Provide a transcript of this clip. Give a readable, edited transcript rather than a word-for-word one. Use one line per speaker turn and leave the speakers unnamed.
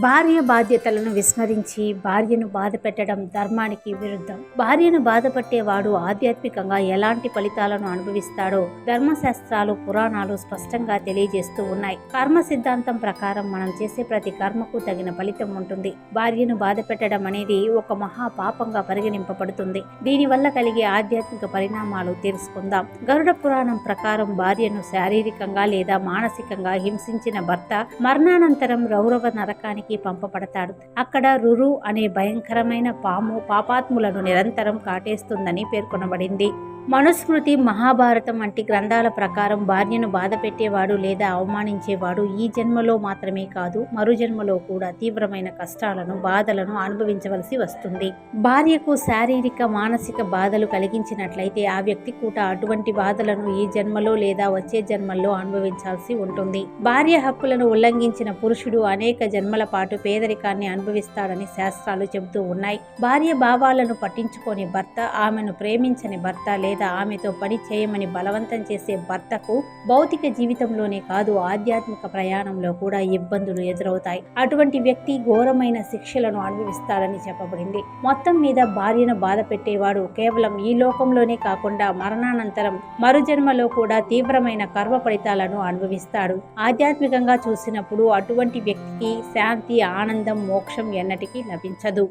భార్య బాధ్యతలను విస్మరించి భార్యను బాధ పెట్టడం ధర్మానికి విరుద్ధం. భార్యను బాధపట్టేవాడు ఆధ్యాత్మికంగా ఎలాంటి ఫలితాలను అనుభవిస్తాడో ధర్మశాస్త్రాలు, పురాణాలు స్పష్టంగా తెలియజేస్తూ ఉన్నాయి. కర్మ సిద్ధాంతం ప్రకారం మనం చేసే ప్రతి కర్మకు తగిన ఫలితం ఉంటుంది. భార్యను బాధ పెట్టడం అనేది ఒక మహా పాపంగా పరిగణింపబడుతుంది. దీనివల్ల కలిగే ఆధ్యాత్మిక పరిణామాలు తెలుసుకుందాం. గరుడ పురాణం ప్రకారం భార్యను శారీరకంగా లేదా మానసికంగా హింసించిన భర్త మరణానంతరం రౌరవ నరకానికి పంపబడతాడు. అక్కడ రురు అనే భయంకరమైన పాము పాపాత్ములను నిరంతరం కాటేస్తుందని పేర్కొనబడింది. మనుస్మృతి, మహాభారతం వంటి గ్రంథాల ప్రకారం భార్యను బాధ పెట్టేవాడు లేదా అవమానించేవాడు ఈ జన్మలో మాత్రమే కాదు, మరు జన్మలో కూడా తీవ్రమైన కష్టాలను, బాధలను అనుభవించవలసి వస్తుంది. భార్యకు శారీరక, మానసిక బాధలు కలిగించినట్లయితే ఆ వ్యక్తి కూడా అటువంటి బాధలను ఈ జన్మలో లేదా వచ్చే జన్మల్లో అనుభవించాల్సి ఉంటుంది. భార్య హక్కులను ఉల్లంఘించిన పురుషుడు అనేక జన్మల పాటు పేదరికాన్ని అనుభవిస్తాడని శాస్త్రాలు చెబుతూ ఉన్నాయి. భార్య భావాలను పట్టించుకోని భర్త, ఆమెను ప్రేమించని భర్త లేదా ఆమెతో పని చేయమని బలవంతం చేసే భర్తకు భౌతిక జీవితంలోనే కాదు, ఆధ్యాత్మిక ప్రయాణంలో కూడా ఇబ్బందులు ఎదురవుతాయి. అటువంటి వ్యక్తి ఘోరమైన శిక్షలను అనుభవిస్తాడని చెప్పబడింది. మొత్తం మీద భార్యను బాధ పెట్టేవాడు కేవలం ఈ లోకంలోనే కాకుండా మరణానంతరం మరు జన్మలో కూడా తీవ్రమైన కర్మ ఫలితాలను అనుభవిస్తాడు. ఆధ్యాత్మికంగా చూసినప్పుడు అటువంటి వ్యక్తికి శాంతి, ఆనందం, మోక్షం ఎన్నటికీ లభించదు.